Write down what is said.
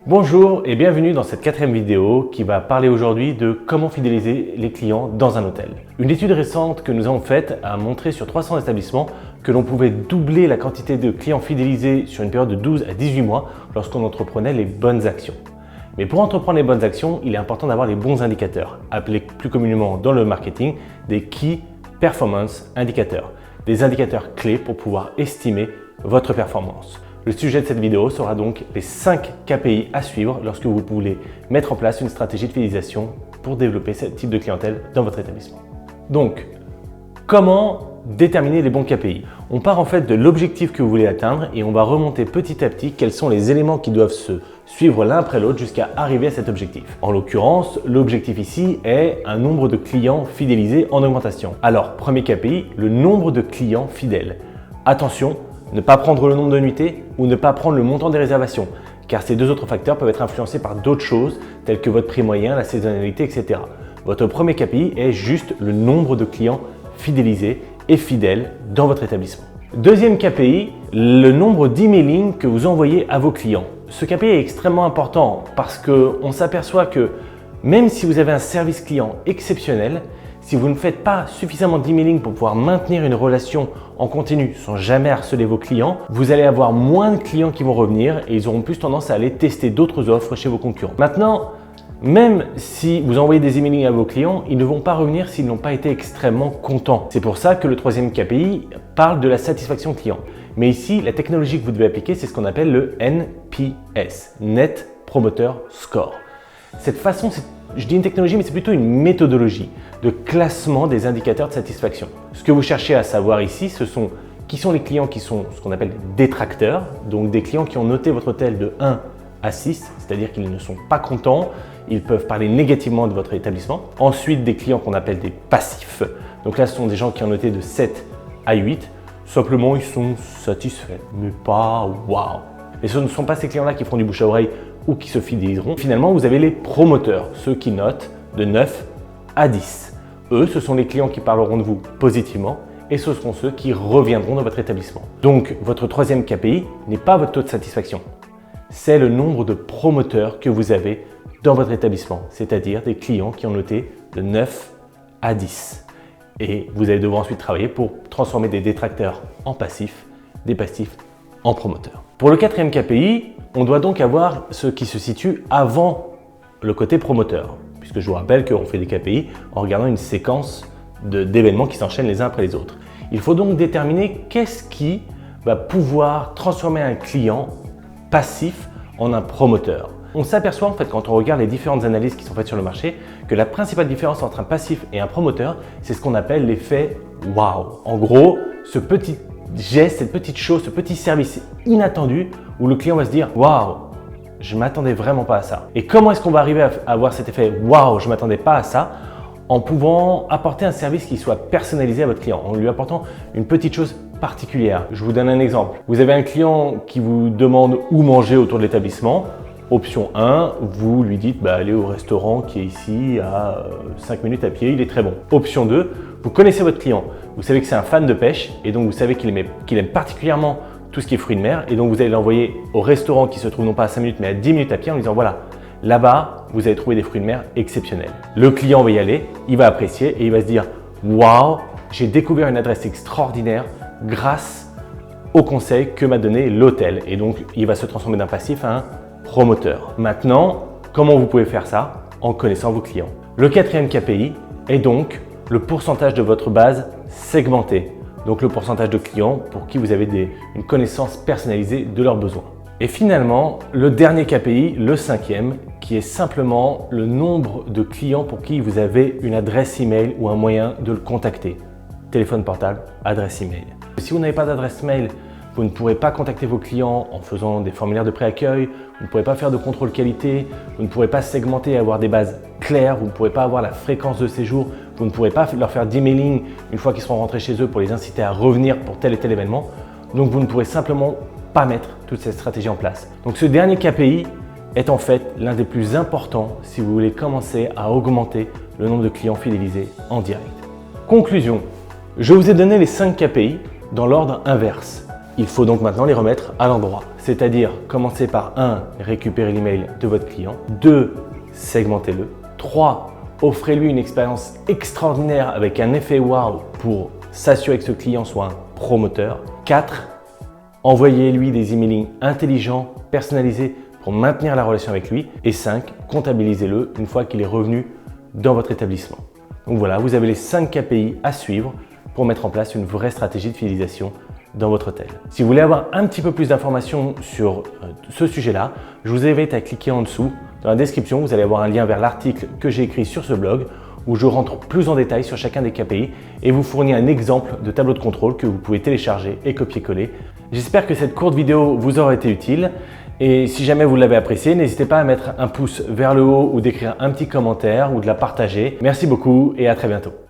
Bonjour et bienvenue dans cette 4e vidéo qui va parler aujourd'hui de comment fidéliser les clients dans un hôtel. Une étude récente que nous avons faite a montré sur 300 établissements que l'on pouvait doubler la quantité de clients fidélisés sur une période de 12 à 18 mois lorsqu'on entreprenait les bonnes actions. Mais pour entreprendre les bonnes actions, il est important d'avoir les bons indicateurs, appelés plus communément dans le marketing des Key Performance Indicators, des indicateurs clés pour pouvoir estimer votre performance. Le sujet de cette vidéo sera donc les 5 KPI à suivre lorsque vous voulez mettre en place une stratégie de fidélisation pour développer ce type de clientèle dans votre établissement. Donc, comment déterminer les bons KPI? On part en fait de l'objectif que vous voulez atteindre et on va remonter petit à petit quels sont les éléments qui doivent se suivre l'un après l'autre jusqu'à arriver à cet objectif. En l'occurrence, l'objectif ici est un nombre de clients fidélisés en augmentation. Alors, premier KPI, le nombre de clients fidèles. Attention, ne pas prendre le nombre de nuitées ou ne pas prendre le montant des réservations, car ces deux autres facteurs peuvent être influencés par d'autres choses telles que votre prix moyen, la saisonnalité, etc. Votre premier KPI est juste le nombre de clients fidélisés et fidèles dans votre établissement. Deuxième KPI, le nombre d'emailings que vous envoyez à vos clients. Ce KPI est extrêmement important parce qu'on s'aperçoit que même si vous avez un service client exceptionnel, si vous ne faites pas suffisamment d'emailing pour pouvoir maintenir une relation en continu sans jamais harceler vos clients, vous allez avoir moins de clients qui vont revenir et ils auront plus tendance à aller tester d'autres offres chez vos concurrents. Maintenant, même si vous envoyez des emailings à vos clients, ils ne vont pas revenir s'ils n'ont pas été extrêmement contents. C'est pour ça que le troisième KPI parle de la satisfaction client. Mais ici, la technologie que vous devez appliquer, c'est ce qu'on appelle le NPS, Net Promoter Score. Cette façon, je dis une technologie, mais c'est plutôt une méthodologie de classement des indicateurs de satisfaction. Ce que vous cherchez à savoir ici, qui sont les clients qui sont ce qu'on appelle des détracteurs, donc des clients qui ont noté votre hôtel de 1 à 6, c'est-à-dire qu'ils ne sont pas contents, ils peuvent parler négativement de votre établissement. Ensuite, des clients qu'on appelle des passifs. Donc là, ce sont des gens qui ont noté de 7 à 8. Simplement, ils sont satisfaits, mais pas waouh. Et ce ne sont pas ces clients-là qui feront du bouche à oreille ou qui se fidéliseront. Finalement, vous avez les promoteurs, ceux qui notent de 9 à 10. Eux, ce sont les clients qui parleront de vous positivement et ce seront ceux qui reviendront dans votre établissement. Donc, votre troisième KPI n'est pas votre taux de satisfaction, c'est le nombre de promoteurs que vous avez dans votre établissement, c'est-à-dire des clients qui ont noté de 9 à 10. Et vous allez devoir ensuite travailler pour transformer des détracteurs en passifs, des passifs en promoteurs. Pour le quatrième KPI, on doit donc avoir ce qui se situe avant le côté promoteur, puisque je vous rappelle qu'on fait des KPI en regardant une séquence d'événements qui s'enchaînent les uns après les autres. Il faut donc déterminer qu'est-ce qui va pouvoir transformer un client passif en un promoteur. On s'aperçoit en fait quand on regarde les différentes analyses qui sont faites sur le marché que la principale différence entre un passif et un promoteur, c'est ce qu'on appelle l'effet wow. En gros, ce petit geste, cette petite chose, ce petit service inattendu où le client va se dire waouh, je m'attendais vraiment pas à ça. Et comment est-ce qu'on va arriver à avoir cet effet waouh, je m'attendais pas à ça, en pouvant apporter un service qui soit personnalisé à votre client, en lui apportant une petite chose particulière. Je vous donne un exemple. Vous avez un client qui vous demande où manger autour de l'établissement. Option 1, vous lui dites allez au restaurant qui est ici à 5 minutes à pied, il est très bon. Option 2, vous connaissez votre client, vous savez que c'est un fan de pêche et donc vous savez qu'il aime particulièrement tout ce qui est fruits de mer et donc vous allez l'envoyer au restaurant qui se trouve non pas à 5 minutes mais à 10 minutes à pied en lui disant voilà, là-bas vous allez trouver des fruits de mer exceptionnels. Le client va y aller, il va apprécier et il va se dire waouh, j'ai découvert une adresse extraordinaire grâce au conseil que m'a donné l'hôtel et donc il va se transformer d'un passif à un promoteur. Maintenant, comment vous pouvez faire ça? En connaissant vos clients. Le quatrième KPI est donc le pourcentage de votre base segmentée, donc le pourcentage de clients pour qui vous avez une connaissance personnalisée de leurs besoins. Et finalement, le dernier KPI, le cinquième, qui est simplement le nombre de clients pour qui vous avez une adresse email ou un moyen de le contacter. Téléphone portable, adresse email. Si vous n'avez pas d'adresse mail, vous ne pourrez pas contacter vos clients en faisant des formulaires de préaccueil, vous ne pourrez pas faire de contrôle qualité, vous ne pourrez pas segmenter et avoir des bases claires, vous ne pourrez pas avoir la fréquence de séjour, vous ne pourrez pas leur faire d'emailing une fois qu'ils seront rentrés chez eux pour les inciter à revenir pour tel et tel événement. Donc vous ne pourrez simplement pas mettre toute cette stratégie en place. Donc ce dernier KPI est en fait l'un des plus importants si vous voulez commencer à augmenter le nombre de clients fidélisés en direct. Conclusion, je vous ai donné les 5 KPI dans l'ordre inverse. Il faut donc maintenant les remettre à l'endroit, c'est-à-dire commencer par 1. Récupérer l'email de votre client, 2. Segmentez-le, 3. Offrez-lui une expérience extraordinaire avec un effet wow pour s'assurer que ce client soit un promoteur, 4. Envoyez-lui des emailing intelligents, personnalisés pour maintenir la relation avec lui, et 5. Comptabilisez-le une fois qu'il est revenu dans votre établissement. Donc voilà, vous avez les 5 KPI à suivre pour mettre en place une vraie stratégie de fidélisation dans votre hôtel. Si vous voulez avoir un petit peu plus d'informations sur ce sujet-là, je vous invite à cliquer en dessous. Dans la description, vous allez avoir un lien vers l'article que j'ai écrit sur ce blog où je rentre plus en détail sur chacun des KPI et vous fournis un exemple de tableau de contrôle que vous pouvez télécharger et copier-coller. J'espère que cette courte vidéo vous aura été utile. Et si jamais vous l'avez apprécié, n'hésitez pas à mettre un pouce vers le haut ou d'écrire un petit commentaire ou de la partager. Merci beaucoup et à très bientôt.